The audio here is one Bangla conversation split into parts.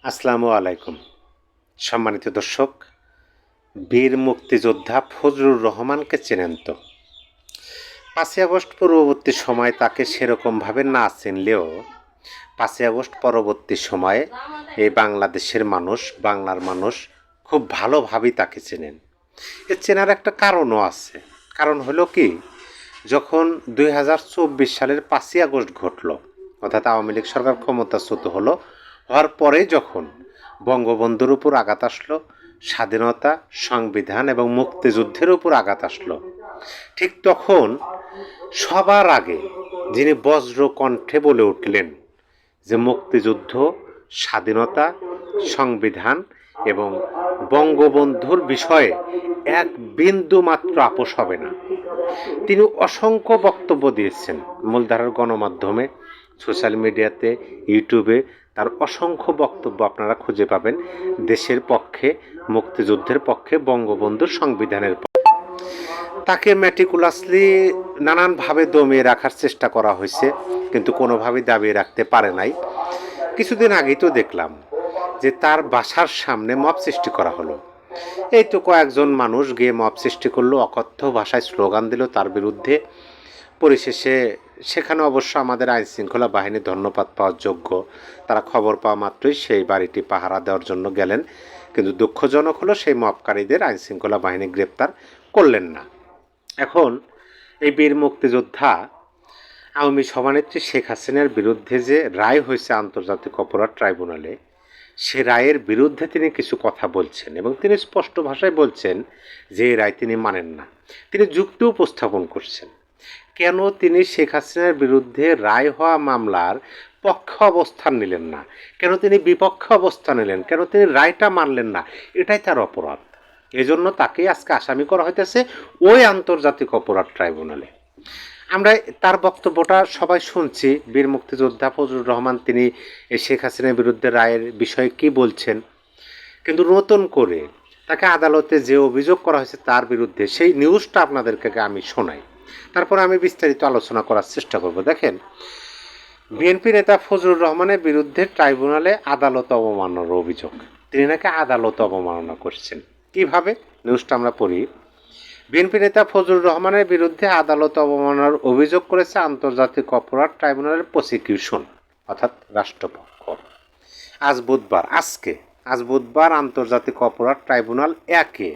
আসসালামু আলাইকুম। সম্মানিত দর্শক, বীর মুক্তিযোদ্ধা ফজলুর রহমানকে চেনেন তো? ৫ই আগস্ট পূর্ববর্তী সময়ে তাকে সেরকমভাবে না চিনলেও ৫ই আগস্ট পরবর্তী সময়ে এই বাংলাদেশের মানুষ, বাংলার মানুষ খুব ভালোভাবেই তাকে চেনেন। এ চেনার একটা কারণও আছে। কারণ হলো কি, যখন ২০২৪ সালের ৫ই আগস্ট ঘটল, অর্থাৎ আওয়ামী লীগ সরকার ক্ষমতাচ্যুত হলো, হওয়ার পরে যখন বঙ্গবন্ধুর উপর আঘাত আসলো, স্বাধীনতা, সংবিধান এবং মুক্তিযুদ্ধের উপর আঘাত আসলো, ঠিক তখন সবার আগে যিনি বজ্র কণ্ঠে বলে উঠলেন যে মুক্তিযুদ্ধ, স্বাধীনতা, সংবিধান এবং বঙ্গবন্ধুর বিষয়ে এক বিন্দু মাত্র আপোষ হবে না, তিনি অসংখ্য বক্তব্য দিয়েছেন মূলধারার গণমাধ্যমে, সোশ্যাল মিডিয়াতে, ইউটিউবে। তার অসংখ্য বক্তব্য আপনারা খুঁজে পাবেন দেশের পক্ষে, মুক্তিযুদ্ধের পক্ষে, বঙ্গবন্ধুর সংবিধানের পক্ষে। তাকে ম্যাটিকুলাসলি নানানভাবে দমিয়ে রাখার চেষ্টা করা হয়েছে, কিন্তু কোনোভাবেই দাবিয়ে রাখতে পারে নাই। কিছুদিন আগেই তো দেখলাম যে তার বাসার সামনে মব সৃষ্টি করা হলো। এই তো কয়েকজন মানুষ গিয়ে মব সৃষ্টি করলো, অকথ্য ভাষায় স্লোগান দিল তার বিরুদ্ধে। পরিশেষে সেখানে অবশ্য আমাদের আইনশৃঙ্খলা বাহিনী ধন্যবাদ পাওয়ার যোগ্য। তারা খবর পাওয়া মাত্রই সেই বাড়িটি পাহারা দেওয়ার জন্য গেলেন, কিন্তু দুঃখজনক হলো সেই মবকারীদের আইনশৃঙ্খলা বাহিনী গ্রেপ্তার করলেন না। এখন এই বীর মুক্তিযোদ্ধা আওয়ামী সভানেত্রী শেখ হাসিনার বিরুদ্ধে যে রায় হয়েছে আন্তর্জাতিক অপরাধ ট্রাইব্যুনালে, সে রায়ের বিরুদ্ধে তিনি কিছু কথা বলছেন এবং তিনি স্পষ্ট ভাষায় বলছেন যে এই রায় তিনি মানেন না। তিনি যুক্তি উপস্থাপন করছেন কেন তিনি শেখ হাসিনার বিরুদ্ধে রায় হওয়া মামলার পক্ষে অবস্থান নিলেন না, কেন তিনি বিপক্ষে অবস্থান নিলেন, কেন তিনি রায়টা মানলেন না। এটাই তার অপরাধ। এজন্য তাকে আজকে আসামি করা হইতেছে ওই আন্তর্জাতিক অপরাধ ট্রাইব্যুনালে। আমরা তার বক্তব্যটা সবাই শুনছি। বীর মুক্তিযোদ্ধা ফজলুর রহমান তিনি শেখ হাসিনার বিরুদ্ধে রায়ের বিষয়ে কি বলছেন, কিন্তু নতুন করে তাকে আদালতে যে অভিযোগ করা হয়েছে তার বিরুদ্ধে, সেই নিউজটা আপনাদেরকে আমি শোনাই, তারপর আমি বিস্তারিত আলোচনা করার চেষ্টা করব। দেখেন, বিএনপি নেতা ফজলুর রহমানের বিরুদ্ধে ট্রাইব্যুনালে আদালত অবমাননার অভিযোগ। তিনি নাকি আদালত অবমাননা করছেন। কিভাবে? নিউজটা আমরা পড়ি। বিএনপি নেতা ফজলুর রহমানের বিরুদ্ধে আদালত অবমাননার অভিযোগ করেছে আন্তর্জাতিক অপরাধ ট্রাইব্যুনালের প্রসিকিউশন, অর্থাৎ রাষ্ট্রপক্ষ। আজ বুধবার আন্তর্জাতিক অপরাধ ট্রাইব্যুনাল 1-এ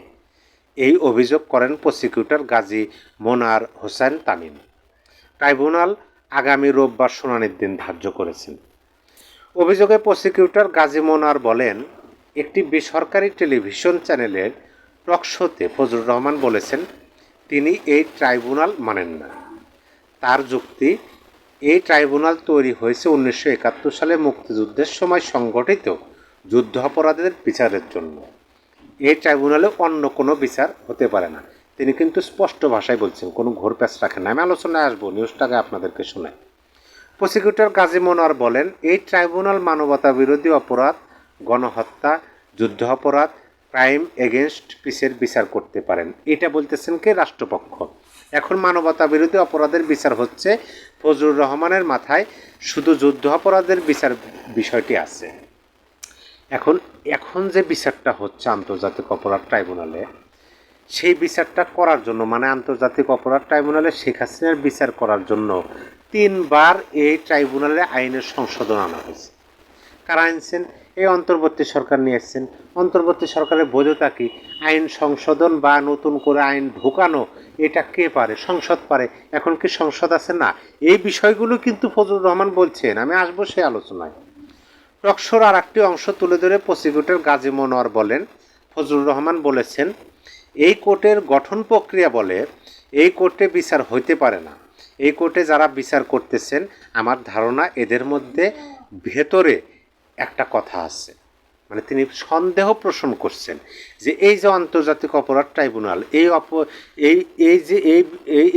এই অভিযোগ করেন প্রসিকিউটর গাজী মোনার হোসেন তামিম। ট্রাইব্যুনাল আগামী রোববার শুনানির দিন ধার্য করেছেন। অভিযোগে প্রসিকিউটর গাজী মোনার বলেন, একটি বেসরকারি টেলিভিশন চ্যানেলের টকশোতে ফজলুর রহমান বলেছেন তিনি এই ট্রাইব্যুনাল মানেন না। তার যুক্তি, এই ট্রাইব্যুনাল তৈরি হয়েছে 1971 সালে মুক্তিযুদ্ধের সময় সংগঠিত যুদ্ধ অপরাধীদের বিচারের জন্য। এই ট্রাইব্যুনালে অন্য কোনো বিচার হতে পারে না। তিনি কিন্তু স্পষ্ট ভাষায় বলছেন, কোনো ঘোরপ্যাচ রাখেন না। আমি আলোচনায় আসবো, নিউজটাকে আপনাদেরকে শোনাই। প্রসিকিউটর গাজী মোনার বলেন, এই ট্রাইব্যুনাল মানবতা বিরোধী অপরাধ, গণহত্যা, যুদ্ধ অপরাধ, ক্রাইম এগেনস্ট পিসের বিচার করতে পারেন। এটা বলতেছেন কে? রাষ্ট্রপক্ষ। এখন মানবতা বিরোধী অপরাধের বিচার হচ্ছে, ফজলুর রহমানের মাথায় শুধু যুদ্ধ অপরাধের বিচার বিষয়টি আছে। এখন যে বিচারটা হচ্ছে আন্তর্জাতিক অপরাধ ট্রাইব্যুনালে, সেই বিচারটা করার জন্য, মানে আন্তর্জাতিক অপরাধ ট্রাইব্যুনালে শেখ হাসিনার বিচার করার জন্য 3বার এই ট্রাইব্যুনালে আইনের সংশোধন আনা হয়েছে। কারা আনছেন? এই অন্তর্বর্তী সরকার নিয়ে আসছেন। অন্তর্বর্তী সরকারের বৈধতা কি? আইন সংশোধন বা নতুন করে আইন ঢোকানো এটা কে পারে? সংসদ পারে। এখন কি সংসদ আছে? না। এই বিষয়গুলো কিন্তু ফজলুর রহমান বলছেন। আমি আসবো সেই আলোচনায়। টকশোর আর একটি অংশ তুলে ধরে প্রসিকিউটর গাজী মনোয়ার বলেন, ফজলুর রহমান বলেছেন, এই কোর্টের গঠন প্রক্রিয়া বলে এই কোর্টে বিচার হইতে পারে না। এই কোর্টে যারা বিচার করতেছেন, আমার ধারণা এদের মধ্যে ভেতরে একটা কথা আছে। মানে তিনি সন্দেহ পোষণ করছেন যে এই যে আন্তর্জাতিক অপরাধ ট্রাইব্যুনাল,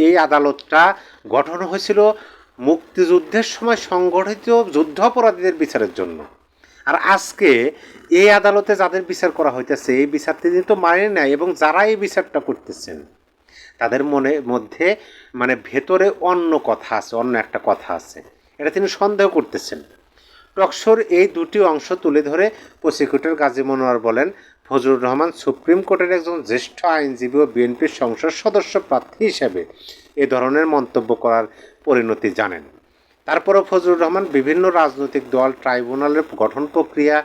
এই আদালতটা গঠন হয়েছিল মুক্তিযুদ্ধের সময় সংগঠিত যুদ্ধ অপরাধীদের বিচারের জন্য। আর আজকে এই আদালতে যাদের বিচার করা হইতেছে, এই বিচার তিনি তো মানে নাই, এবং যারা এই বিচারটা করতেছেন তাদের মধ্যে মানে ভেতরে অন্য কথা আছে, অন্য একটা কথা আছে। এটা তিনি সন্দেহ করতেছেন। টকশোর এই দুটি অংশ তুলে ধরে প্রসিকিউটর গাজী মনোয়ার বলেন, ফজলুর রহমান সুপ্রিম কোর্টের একজন জ্যেষ্ঠ আইনজীবী ও বিএনপির সংসদ সদস্য প্রার্থী হিসেবে এ ধরনের মন্তব্য করার পরিণতি জানেন। তারপরও ফজলুর রহমান বিভিন্ন রাজনৈতিক দল, ট্রাইব্যুনালের গঠন প্রক্রিয়া,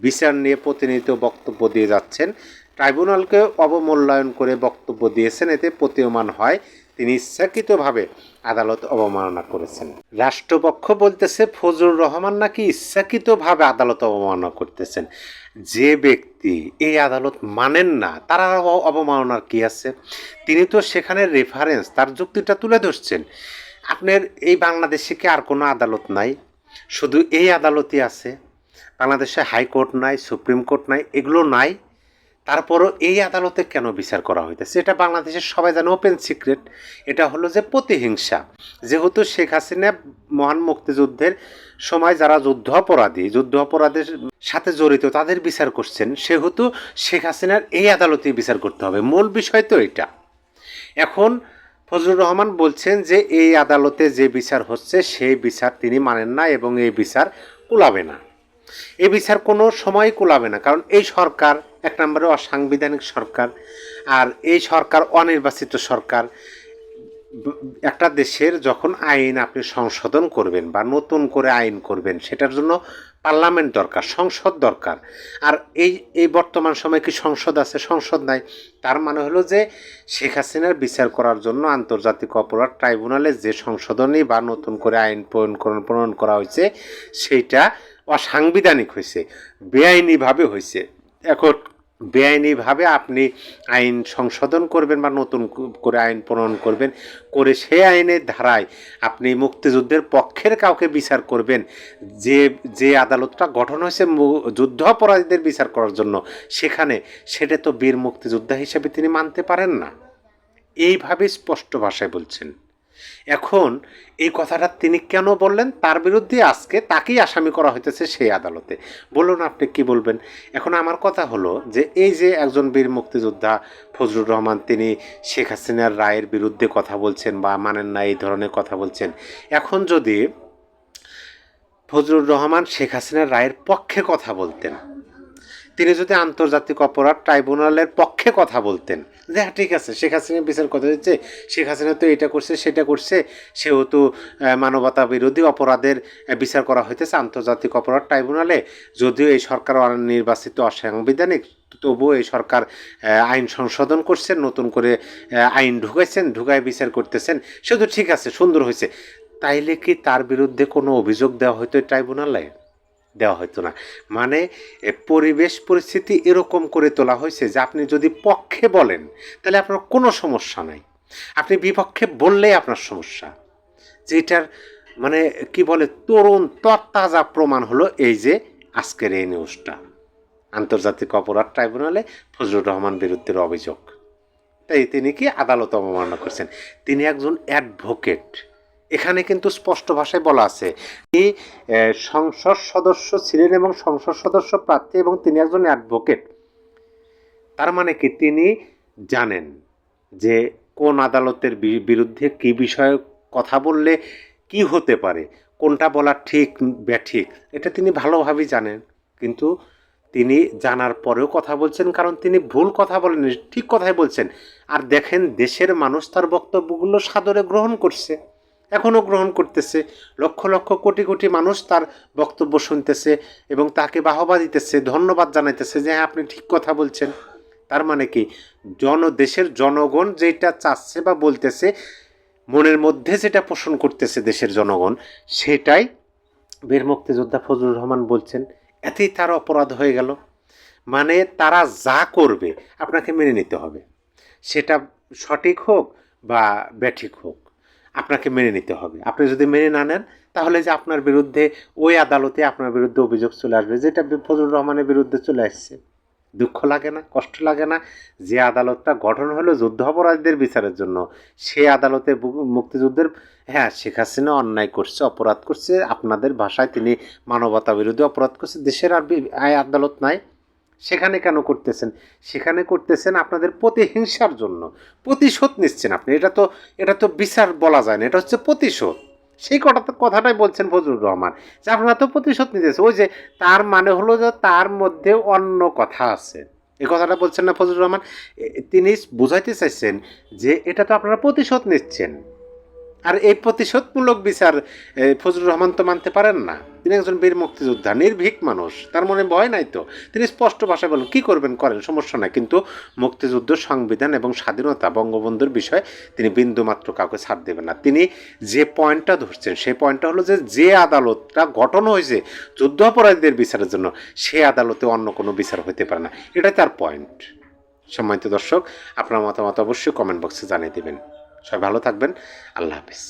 বিচার নিয়ে প্রতিনিয়ত বক্তব্য দিয়ে যাচ্ছেন। ট্রাইব্যুনালকে অবমূল্যায়ন করে বক্তব্য দিয়েছেন। এতে প্রতীয়মান হয় তিনি ইচ্ছাকৃতভাবে আদালত অবমাননা করেছেন। রাষ্ট্রপক্ষ বলতেছে ফজলুর রহমান নাকি ইচ্ছাকৃতভাবে আদালত অবমাননা করতেছেন। যে ব্যক্তি এই আদালত মানেন না তারা অবমাননার কি আছে? তিনি তো সেখানে রেফারেন্স, তার যুক্তিটা তুলে ধরছেন। আপনার এই বাংলাদেশে কি আর কোনো আদালত নাই? শুধু এই আদালতই আছে? বাংলাদেশে হাইকোর্ট নাই, সুপ্রিম কোর্ট নাই, এগুলো নাই? তারপরও এই আদালতে কেন বিচার করা হইতেছে? এটা বাংলাদেশের সবাই জানে, ওপেন সিক্রেট। এটা হলো যে প্রতিহিংসা। যেহেতু শেখ হাসিনা মহান মুক্তিযুদ্ধের সময় যারা যুদ্ধ অপরাধের সাথে জড়িত তাদের বিচার করছেন, সেহেতু শেখ হাসিনার এই আদালতেই বিচার করতে হবে। মূল বিষয় তো এটা। এখন ফজলুর রহমান বলছেন যে এই আদালতে যে বিচার হচ্ছে সেই বিচার তিনি মানেন না এবং এই বিচার কুলাবে না। এই বিচার কোনো সময় কুলাবে না, কারণ এই সরকার এক নম্বরে অসাংবিধানিক সরকার, আর এই সরকার অনির্বাচিত সরকার। একটা দেশের যখন আইন আপনি সংশোধন করবেন বা নতুন করে আইন করবেন, সেটার জন্য পার্লামেন্ট দরকার, সংসদ দরকার। আর এই বর্তমান সময়ে কি সংসদ আছে? সংসদ নাই। তার মানে হলো যে শেখ হাসিনার বিচার করার জন্য আন্তর্জাতিক অপরাধ ট্রাইব্যুনালে যে সংশোধনী বা নতুন করে আইন প্রণয়ন করা হয়েছে সেইটা অসাংবিধানিক হয়েছে, বেআইনিভাবে হয়েছে। এখন বেআইনিভাবে আপনি আইন সংশোধন করবেন বা নতুন করে আইন প্রণয়ন করবেন, করে সেই আইনের ধারায় আপনি মুক্তিযুদ্ধের পক্ষের কাউকে বিচার করবেন, যে আদালতটা গঠন হয়েছে যুদ্ধ অপরাধীদের বিচার করার জন্য, সেটা তো বীর মুক্তিযোদ্ধা হিসেবে তিনি মানতে পারেন না। এইভাবে স্পষ্ট ভাষায় বলছেন। এখন এই কথাটা তিনি কেন বললেন? তার বিরুদ্ধে আজকে তাকেই আসামি করা হইতেছে সেই আদালতে। বলুন আপনি কি বলবেন? এখন আমার কথা হলো যে এই যে একজন বীর মুক্তিযোদ্ধা ফজলুর রহমান, তিনি শেখ হাসিনার রায়ের বিরুদ্ধে কথা বলছেন বা মানেন না এই ধরনের কথা বলছেন। এখন যদি ফজলুর রহমান শেখ হাসিনার রায়ের পক্ষে কথা বলতেন, তিনি যদি আন্তর্জাতিক অপরাধ ট্রাইব্যুনালের পক্ষে কথা বলতেন যে হ্যাঁ ঠিক আছে, শেখ হাসিনা বিচার কথা দিচ্ছে, শেখ হাসিনা তো এটা করছে সেটা করছে, সেহেতু মানবতা বিরোধী অপরাধের বিচার করা হইতেছে আন্তর্জাতিক অপরাধ ট্রাইব্যুনালে, যদিও এই সরকার নির্বাচিত অসাংবিধানিক, তবুও এই সরকার আইন সংশোধন করছেন, নতুন করে আইন ঢুকায় বিচার করতেছেন, শুধু ঠিক আছে, সুন্দর হয়েছে। তাইলে কি তার বিরুদ্ধে কোনো অভিযোগ দেওয়া হইতো ট্রাইব্যুনালে? দেওয়া হতো না। মানে পরিবেশ পরিস্থিতি এরকম করে তোলা হয়েছে যে আপনি যদি পক্ষে বলেন তাহলে আপনার কোনো সমস্যা নাই, আপনি বিপক্ষে বললেই আপনার সমস্যা। যেটার মানে কি বলে, তরুণ তরতাজা প্রমাণ হলো এই যে আজকের এই নিউজটা, আন্তর্জাতিক অপরাধ ট্রাইব্যুনালে ফজলুর রহমান বিরুদ্ধে অভিযোগ। তাই তিনি কি আদালত অবমাননা করছেন? তিনি একজন অ্যাডভোকেট। এখানে কিন্তু স্পষ্ট ভাষায় বলা আছে তিনি সংসদ সদস্য ছিলেন এবং সংসদ সদস্য প্রার্থী, এবং তিনি একজন অ্যাডভোকেট। তার মানে কি তিনি জানেন যে কোন আদালতের বিরুদ্ধে কি বিষয়ে কথা বললে কি হতে পারে, কোনটা বলা ঠিক ব্যাঠিক, এটা তিনি ভালোভাবেই জানেন। কিন্তু তিনি জানার পরেও কথা বলছেন, কারণ তিনি ভুল কথা বলেন, ঠিক কথাই বলছেন। আর দেখেন দেশের মানুষ তার বক্তব্যগুলো সাদরে গ্রহণ করছে, এখনও গ্রহণ করতেছে। লক্ষ লক্ষ কোটি কোটি মানুষ তার বক্তব্য শুনতেছে এবং তাকে বাহবা দিতেছে, ধন্যবাদ জানাইতেছে যে হ্যাঁ আপনি ঠিক কথা বলছেন। তার মানে কি, দেশের জনগণ যেটা চাচ্ছে বা বলতেছে, মনের মধ্যে যেটা পোষণ করতেছে দেশের জনগণ, সেটাই বীর মুক্তিযোদ্ধা ফজলুর রহমান বলছেন। এতেই তার অপরাধ হয়ে গেল। মানে তারা যা করবে আপনাকে মেনে নিতে হবে, সেটা সঠিক হোক বা ব্যাঠিক হোক, আপনাকে মেনে নিতে হবে। আপনি যদি মেনে না নেন তাহলে যে আপনার বিরুদ্ধে ওই আদালতে আপনার বিরুদ্ধে অভিযোগ চলে আসবে, যেটা ফজলুর রহমানের বিরুদ্ধে চলে আসছে। দুঃখ লাগে না? কষ্ট লাগে না? যে আদালতটা গঠন হলো যুদ্ধ অপরাধীদের বিচারের জন্য, সে আদালতে মুক্তিযুদ্ধের, হ্যাঁ শেখ হাসিনা অন্যায় করছে, অপরাধ করছে, আপনাদের ভাষায় তিনি মানবতা বিরোধী অপরাধ করছে, দেশের আর আদালত নাই, সেখানে কেন করতেছেন? সেখানে করতেছেন আপনাদের প্রতিহিংসার জন্য, প্রতিশোধ নিচ্ছেন আপনি। এটা তো বিচার বলা যায় না, এটা হচ্ছে প্রতিশোধ। সেই কথাটাই বলছেন ফজলুর রহমান যে আপনারা তো প্রতিশোধ নিতেছে, ওই যে তার মানে হলো যে তার মধ্যে অন্য কথা আছে, এই কথাটা বলছেন না ফজলুর রহমান। তিনি বুঝাইতে চাইছেন যে এটা তো আপনারা প্রতিশোধ নিচ্ছেন, আর এই প্রতিশোধমূলক বিচার ফজলুর রহমান তো মানতে পারেন না। তিনি একজন বীর মুক্তিযোদ্ধা, নির্ভীক মানুষ, তার মনে ভয় নাই তো। তিনি স্পষ্ট ভাষায় বলেন কী করবেন করেন, সমস্যা নাই, কিন্তু মুক্তিযুদ্ধ, সংবিধান এবং স্বাধীনতা, বঙ্গবন্ধুর বিষয়ে তিনি বিন্দুমাত্র কাউকে ছাড় দেবেন না। তিনি যে পয়েন্টটা ধরছেন সেই পয়েন্টটা হলো যে আদালতটা গঠন হয়েছে যুদ্ধাপরাধীদের বিচারের জন্য, সে আদালতে অন্য কোনো বিচার হতে পারে না, এটাই তার পয়েন্ট। সম্মানিত দর্শক, আপনার মতামত অবশ্যই কমেন্ট বক্সে জানিয়ে দেবেন। সবাই ভালো থাকবেন। আল্লাহ হাফিজ।